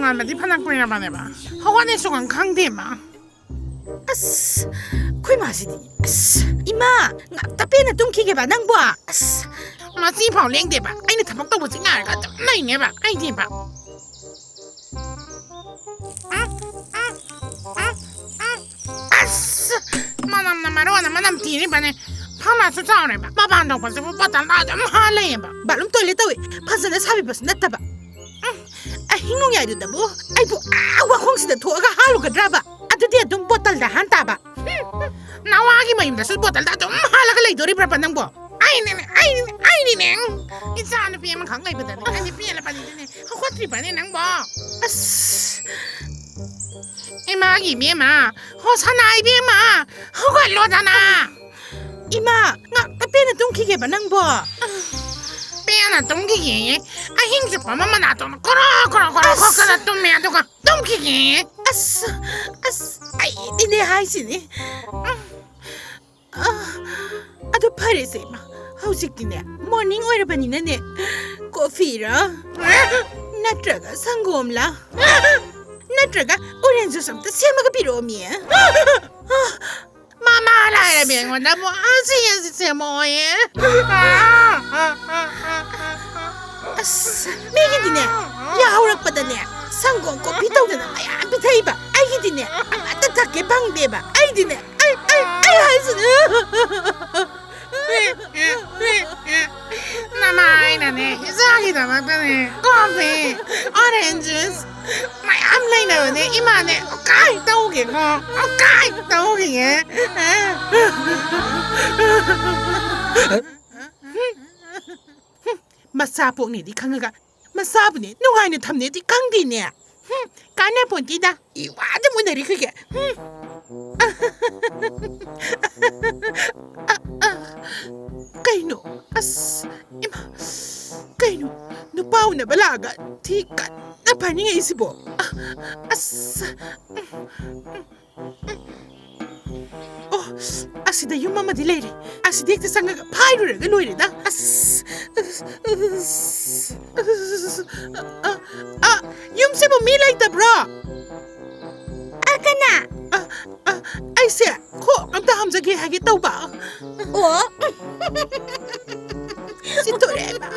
ꯇꯣꯉꯥꯟꯕꯗꯤ ꯐꯅ ꯀꯨꯏꯔꯕꯅꯦꯕ ꯍꯧꯒꯠꯅꯦ ꯁꯨꯒꯪ ꯈꯪꯗꯦꯕ ꯑꯁ ꯑꯩꯈꯣꯏ ꯃꯥꯁꯤꯗꯤ ꯑꯁ ꯏꯃꯥ ꯉꯥꯛꯇ ꯄꯦꯟꯅ ꯇꯨꯝꯈꯤꯒꯦꯕ ꯅꯪꯕꯣ ꯑꯁ ꯃꯆꯤ ꯐꯥꯎ ꯂꯦꯡꯗꯦꯕ ꯑꯩꯅ ꯊꯕꯛ ꯇꯧꯕꯁꯤ ꯉꯥꯏꯔꯒ ꯑꯗꯨꯝ ꯂꯩꯅꯦꯕ ꯑꯩꯗꯤꯕ ꯑꯁ ꯃꯅꯝꯅ ꯃꯔꯣꯟ ꯑꯃ ꯅꯝꯊꯤꯔꯤꯕꯅꯦ ꯐꯝꯃꯁꯨ ꯆꯥꯎꯔꯦꯕ ꯃꯄꯥꯟ ꯊꯣꯛꯄꯁꯤꯕꯨ ꯕꯣꯇꯜꯗ ꯑꯗꯨꯝ ꯍꯥꯜꯂꯩꯌꯦꯕ ꯕꯥꯠꯔꯨꯝ ꯇꯣꯏꯂꯦꯠ ꯇꯧꯏ ꯐꯖꯅ ꯁꯥꯕꯤꯕꯁꯨ ꯅꯠꯇꯕ ꯑꯍꯤꯡ ꯅꯣꯡꯌꯥꯏꯗꯨꯗꯕꯨ ꯑꯩꯕꯨ ꯋꯥꯈꯣꯡꯁꯤꯗ ꯊꯣꯛꯑꯒ ꯍꯥꯜꯂꯨꯒꯗ꯭ꯔꯕ ꯑꯗꯨꯗꯤ ꯑꯗꯨꯝ ꯕꯣꯇꯜꯗ ꯍꯥꯟ ꯇꯥꯕ ꯅꯋꯥꯒꯤ ꯃꯌꯨꯝꯗꯁꯨ ꯕꯣꯇꯜꯗ ꯑꯗꯨꯝ ꯍꯥꯜꯂꯒ ꯂꯩꯗꯣꯔꯤꯕ꯭ꯔꯕ ꯅꯪꯕꯣ ꯑꯩꯅꯤꯅꯦ ꯏꯆꯥ ꯅꯨꯄꯤ ꯑꯃꯈꯛ ꯂꯩꯕꯗꯅꯦ ꯑꯩꯗꯤ ꯄꯦꯜꯂꯕꯅꯤꯅꯦ ꯍꯧꯒꯠꯇ꯭ꯔꯤꯕꯅꯦ ꯅꯪꯕꯣ ꯑꯁ 이마기 미마 호사나 이비마 호갈로잖아 이마 ꯉꯥꯛꯇ ꯄꯦꯟꯅ ꯇꯨꯝꯈꯤꯒꯦꯕ ꯅꯪꯕꯣ 빼나 똥기기 아힘좀 봐만 놔둬 거라 거라 똥매 아두가 똥기기 ꯑꯁ ꯑꯩꯗꯤꯅꯦ ꯍꯥꯏꯁꯤꯅꯤ ꯑꯗꯨ ꯐꯔꯦꯁꯦ ꯏꯃꯥ ꯍꯧꯖꯤꯛꯇꯤꯅꯦ ꯃꯣꯔꯅꯤꯡ ꯑꯣꯏꯔꯕꯅꯤꯅꯅꯦ ꯀꯣꯐꯤꯔ ꯅꯠꯇ꯭ꯔꯒ ꯁꯪꯒꯣꯝꯂ नत्रगा orange juice amta semaga piromi mama la bengonda mo asi semoye as megidine ya haurakpadane sangom coffee tawdana mayam pithaiba aigidine amata thakke bangdeba aidine ai haisune namainane izagida magdane coffee orange juice mayam lainabane imane kai tawge ko kai tawge masa pokni di khangaga masa bune nugaine thamne di khangdine kana ponti da iwada munari khige kaino as ima kaino nupaw na balaga tikat na paninga isibo as oh asida yung mama di leiri asida ikta sangaga pairuraga loirida as yung sibo milay ta bro Akana ay siya ko amta hamzagi hagi tawba oh si Toreba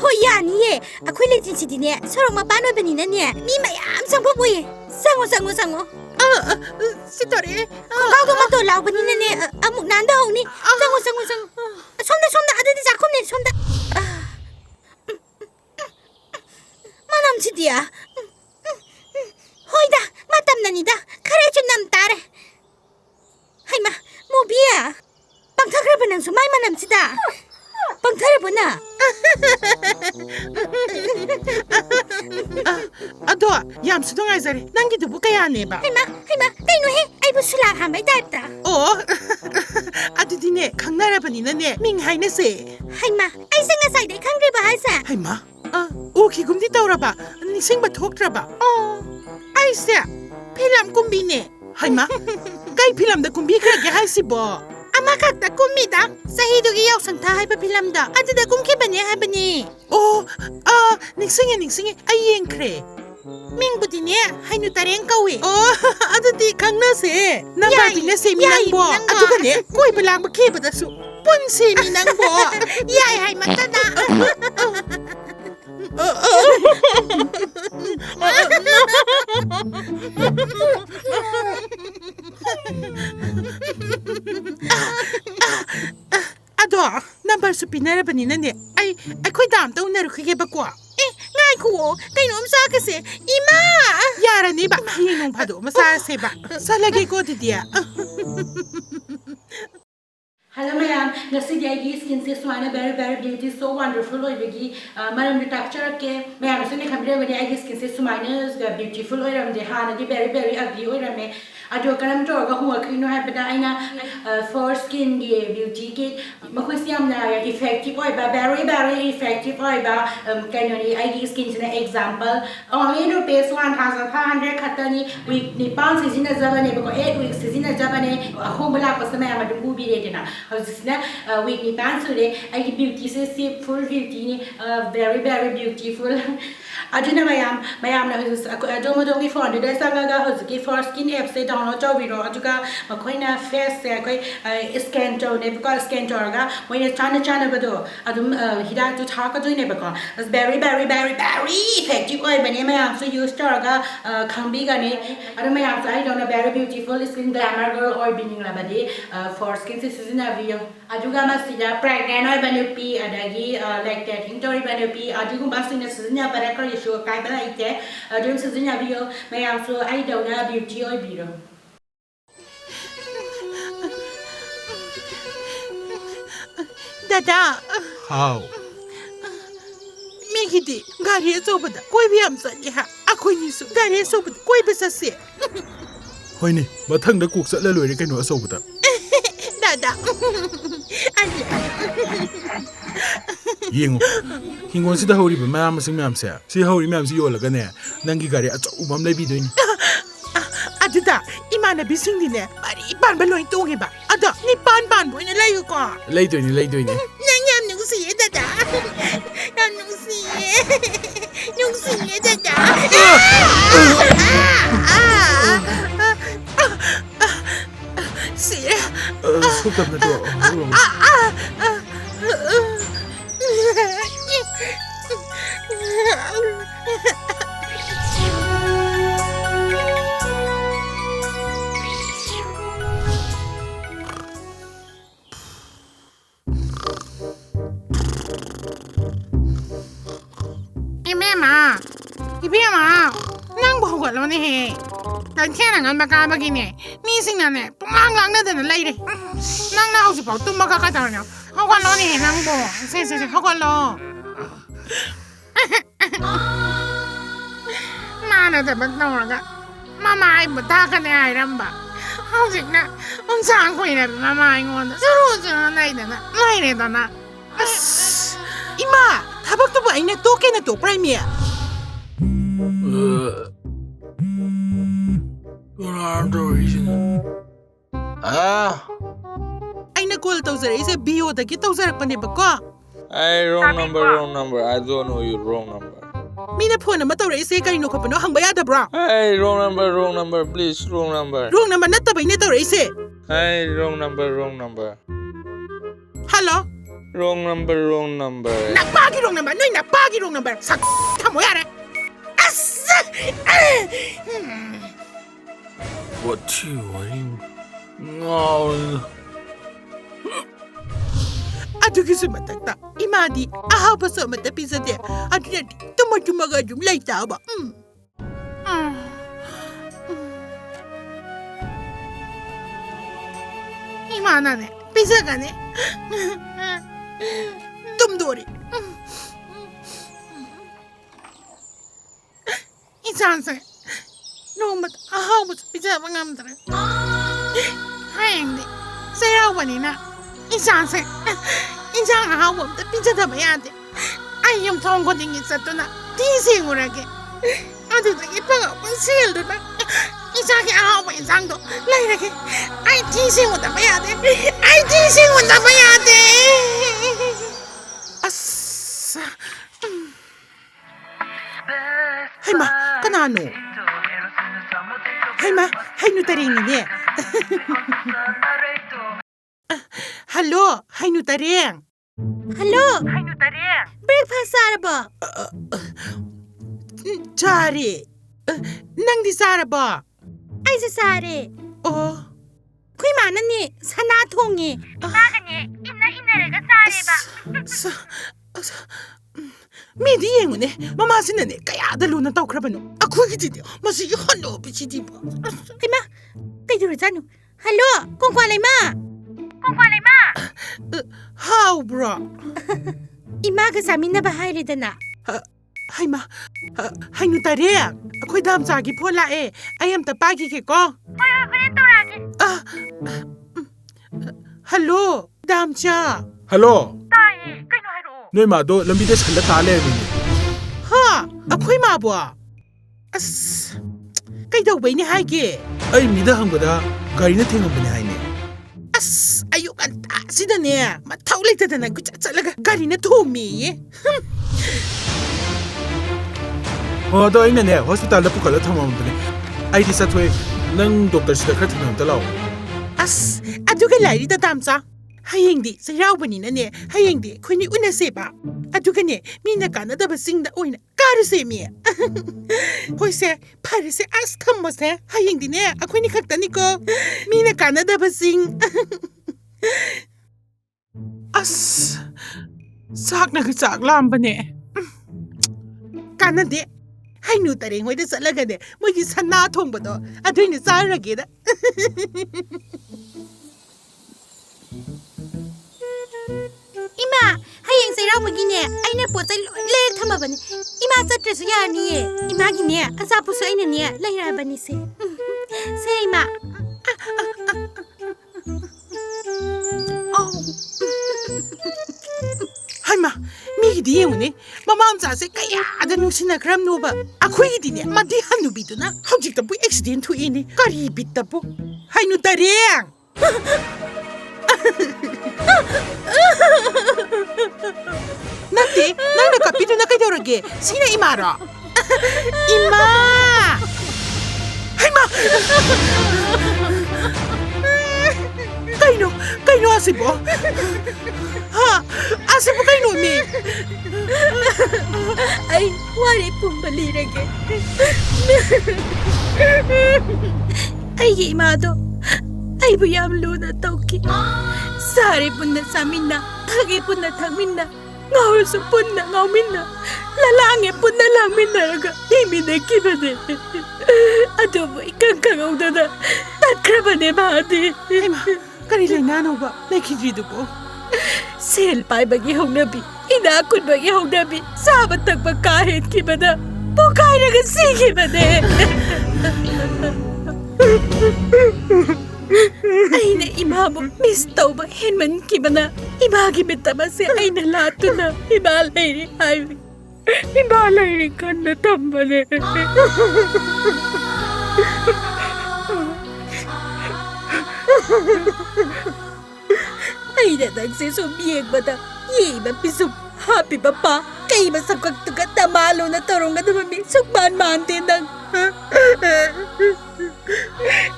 hoyaniye akhoi le chin sidine sorong mapan oibanina ne mi mayam sangpho boye sango si Tore kau do mato law banina ne amuk nanda hongni sango somda adadi jakhomne somda manam sidia hoida matam nanida khare chu nam tare haima mobia pangthakra banang su mai manam sida pangthare buna ado yam su dong ai zari nangi du bu kaya ne ba haima kaino he ai bu sula hamai daita oh adudi ne khangnara bani na ne ming hai na se haima ai singa sai dai khangre ba hai sa hai ma o ki gum di tawra ba ni sing ba thoktra ba oh ai se philam kumbi ne hai ma kai philam da kumbi kra ge hai si bo amakakta kumida sahidugi yausang tha hai ba philamda aduda kumkhibane habani oh ningsinge ai yeng kre mingbudine hainu tareng kawi oh adudi khangna se number bi na se mi nang bo aduga ne koi balang ba ke ba da su pun se mi nang bo yai hai matada ado number su pinara bani na ne ai khoi dam ta unaru khige ba ko ngai khu kainom sa ka se ima yara ni ba hinung phado ma sa se ba salage ko didia Hello, ma'am. Ngasi di skin se suana very beauty so wonderful oi bagi maram di texture ke ma'am se ne khamre bani skin se suana beautiful oi ram de hana di very ugly oi ram ꯑꯗꯣ ꯀꯔꯝ ꯇꯧꯔꯒ ꯍꯣꯡꯉꯛꯈ꯭ꯔꯤꯅꯣ ꯍꯥꯏꯕꯗ ꯑꯩꯅ for skinꯒꯤ ꯕ꯭ꯌꯨꯇꯤꯒꯤ ꯃꯈꯣꯏꯁꯤ ꯌꯥꯝꯅ effective ꯑꯣꯏꯕ very effective ꯑꯣꯏꯕ ꯀꯩꯅꯣꯅꯤ ꯑꯩꯒꯤ ꯁ꯭ꯀꯤꯟꯁꯤꯅ ꯑꯦꯛꯖꯥꯝꯄꯜ only rupees 1,500 ꯈꯛꯇꯅꯤ week 9 ꯁꯤꯖꯤꯟꯅꯖꯕꯅꯦꯕꯀꯣ 8 weeks ꯁꯤꯖꯤꯟꯅꯖꯕꯅꯦ ꯑꯍꯣꯡꯕ ꯂꯥꯛꯄꯁꯦ ꯃꯌꯥꯝ ꯑꯗꯨꯝ ꯎꯕꯤꯔꯦꯗꯅ ꯍꯧꯖꯤꯛꯁꯤꯅ week 9 ꯁꯨꯔꯦ ꯑꯩꯒꯤ ꯕ꯭ꯌꯨꯇꯤꯁꯦ ꯁꯤ full beautyꯅꯤ very beautiful aduna mayamna adomodogi phone da sangaga hojiki for skin app se download tawbiro aduga makoina face se koi scan tawne because scan tawraga moina chana bado adum hida tu thaka doine bako very effective oi bane mayam so use tawraga khambi gane adu mayam sai dona very beautiful skin glamour girl oi bining labadi for skin se season video aduga masida pregnant oi banupi adagi lactating tori banupi adugu masina season para so kai ba ite adum season video mayam so ai dona beauty oi biro Dada, How? migidi gari sobada koi bi am sani ha akoi ni su gari sobada koi ba sase Hoine, mathangda kok chatla loire kaino asobada. Dada. Yengo. Hingon sida hori ba mayam sing mayam se. Si hori mayam si yolaga ne. Nangi gari achubam lai bi doini. Aduda imana bising ne mari ban ba loi to ge ba ada ni ban bo ne lai ko Lai doini. nang yam nu si dada nam nu si dada si Sokap na to. Ibema, nang bohong lo ni he. Kan kena ngan baka begini. Ni sing na ne, pengang na dan lai de. Nang na hausi pau tum baka kata nya. Hau kan lo ni he nang bo. Se hau kan lo. Mana da ban no ga. Mama ai buta ka ne ai ramba. Hausi na, on sang ko ina mama ai ngon. Zuru nai da na. Lai ne da na. Ima tabak to ba ina to ke na to premier aina call tawzare ise bio da ki tawzarak pane ba ko Wrong number. I don't know your wrong number. mina phone ma tawre ise kari no khapano hangba ya da bra Hey, wrong number, please, wrong number. wrong number na tabai ne tawre ise Hey, wrong number. hello Wrong number. nakpagi wrong number noi nakpagi wrong number sak thamo yare as What you want? No. adugi su matakta imadi aha ba so mata pisate aduna tumaga jum laita ba Imana ne, pisa ka ne. tumdori Isanse. Nomat ahawat pisa bangamdre. Hayang di. Sayaw ni na. Isanse. Insang ahawat ta pisa da bayade. Ay yung tong ko ding isa to na. Tising urage. Ado da ipaga pang sil do na. Isang ahawat isang do. Lai rage. Ay tising mo da bayade. Ay tising mo da bayade. as hayma kanano hayma haynu taringi ne hello haynu tareng Hello? Breakfast sarabo? chari nang di saraba Ay sa sare. oh Kuy mana ni sana thongi. midi yengune mama sinane kaya da luna tawkrabano akhugi ti masi yono bichidi ba Ay ma, kay duro janu. Hello? Kung kwalay ma? how bro Imaga sa amin na bahay rida na. hayma haynu tareng akhoi dam cha gi phola e ayam ta pa gi ke ko Hello ดามจ้า ฮัลโหลหน่วยมาโดลำบีเดชันละตาเลยนี่ ฮะakwai ma bwa as kai da bai ni haige ไอ้มีได้หังบดาการีน่ะเทงกันให้เนี่ย as ayu kan ta sida ne ma thawle ta na ku cha laga gari na thu mi พอตัวเองเนี่ยฮอสพิทอลแล้วพวกเขาทำมันเป็นไอ้ที่สัตว์เวนั่งด็อกเตอร์สิเดคร์ถึงนั่งตลอด as adu ka lai ri ta tam sa hayeng di sa yaw bani na ne hayeng di khoi ni una se ba adu ka ne mi na ka na da ba sing da oina kar se mi hoi se pare se as kam mo se hayeng di ne akhoi ni khak ta ni ko mi na ka na da ba sing as sak na ka sak lam ba ne ka na de hai nu ta reng hoi da sa la ga de mo gi san na thong ba do adu ni sa ra ge da Ima, hayang sayraw magine, ay na po tayo layag tama ba ni? Ima sa treso yan niye. Ima gine, asa po sa ina niya, layra ba ni se? Se ima. Oh. Hai ma, mi di yun eh. Mamam sa se kaya ada nung sinakram no ba? Ako hindi niya, madihan no bito na. Hawjik ta po accident to ini. Karibit ta po. Hai no tariyang. Nanti, nang nakapito na kayo rage. Sina imara? Ima! Hai ma! Kaino asibo? Ha? Asibo kaino mi? Ay, wari pong balirage. Ay, imado. Ay, buyam luna tauki. Sari pun na samin na, tagi pun na tangmin na, ngawal sa pun na ngawmin na, lalangi pun na lamin na raga, himi na kibade. Ato mo, ikang kangaw na na, takraba ne bahati. Hai ma, kanilay nanaw ba? Naikidrido ko. Selpay bagi hong nabi, inakon bagi hong nabi, sabat nagpagkahit kibada, bukay na kasi kibade. Ay na imamo, mistaw ba henman kibana, imagi bitama si ay na lato na, ibalay ni Ivy. Ibalay ni kan na tambale. Ay na nagsisumiyeg ba na, yay ba pisum, happy ba pa, kay masagkag tugat na malo na tarong na dumami, sugman-man din ng...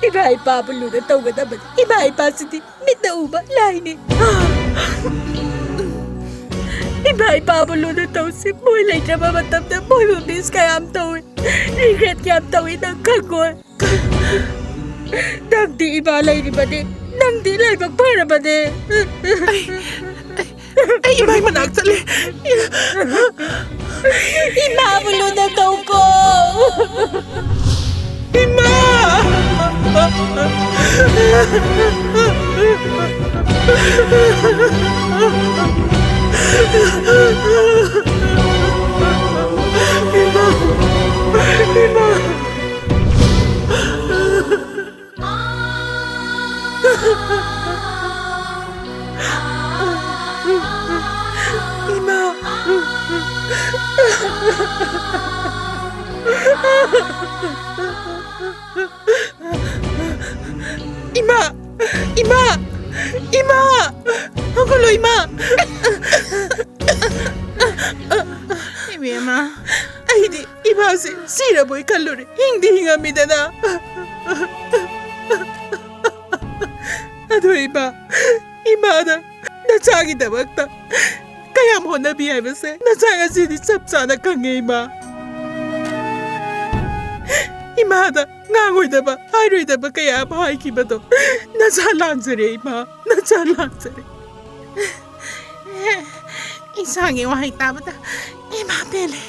Ibahay pa pa luna tau ka naman. Ibahay pa si di. Mit na uba. Lahi ni. Ibahay pa pa luna tau si. Boy lang na mamatap na. Boy mabis kaya am tau. Regret kaya am tau ng kagwa. Nang di ibalay ni ba di. Nang di lay magpara ba di. Ay, imay managsali. Imabulo na tau ko. Ima! Ima! Ima! Ima! Ang gulo, Ima! Ima. Ay, di. Ima si Sira boy kalori. Hindi hingamida na. Ano, Ima? Ima na. Natsagi na magta. Kaya mo nabihay ba si? Natsaga sinisap sana kang Ima. Ima na. Ngangoy na ba? Ayroy na ba kaya mahay kiba to? Nasalan sa rin, Ima. Nasalan sa rin. Isang iwahay tama na. Ima, pele.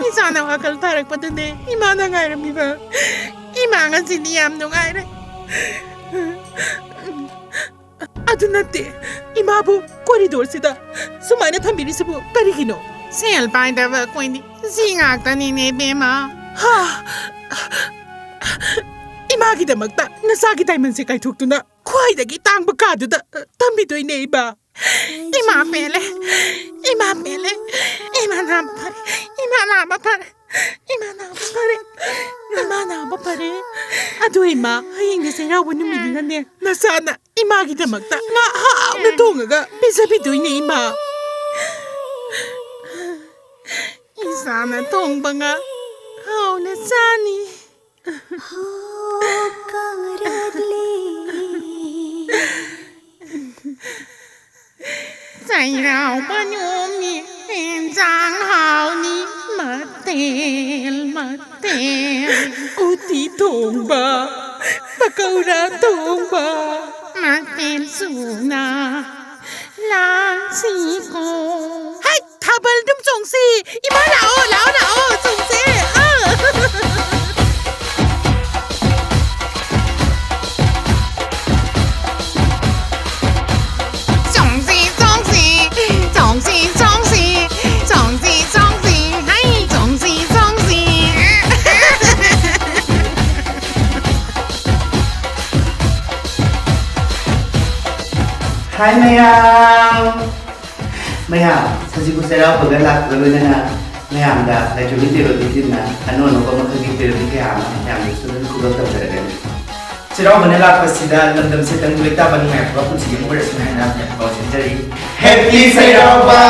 Isa na kakaltarag pa dun eh. Ima na nga rin, Ima. Ima nga siniyam nung nga rin. Ato nante. Ima po, koridor sida. Sumay na tambili sa po, karikino. Selpay da ba ko hindi singak ta ni ne be ma ꯏꯃꯥꯒꯤꯗꯃꯛꯇ ꯅꯁꯥꯒꯤ ꯗꯥꯏꯃꯟꯁꯦ ꯀꯥꯏꯊꯣꯛꯇꯨꯅ ꯈ꯭ꯋꯥꯏꯗꯒꯤ ꯇꯥꯡꯕ ꯀꯥꯗꯨꯗ ꯊꯝꯕꯤꯗꯣꯏꯅꯦ ꯏꯃꯥ. Ima pele. Ima pele. Ima nama pare. Ima nama pare. Ima nama pare. Ima naaba pare. Ado ima, hayeng na sayrawa numininane. Nasana, imagidamagta nga haawna tungaga pisabidoyne ima. Isana tong ba nga? How na sani? Sayraw ba nyumi? Enjang hao ni matel matel. Uti tongba, pakaura tongba. Matel suna. Lang si ko. Hay, tabal dum chongsi. Ima lao chongsi. Chongsi chongsi. Chongsi chongsi. Chongsi chongsi. Hay chongsi chongsi. Hai Mayam, saji ko sera pagala galo na Mayam da la chuli tero ditin na ano no ko makagi tero di kaya Mayam so na ko ta tera gan. Sera manila pasida landam se tang tuita ban mai ko kun sige mo res na na ko sentari. Happy Sera ba.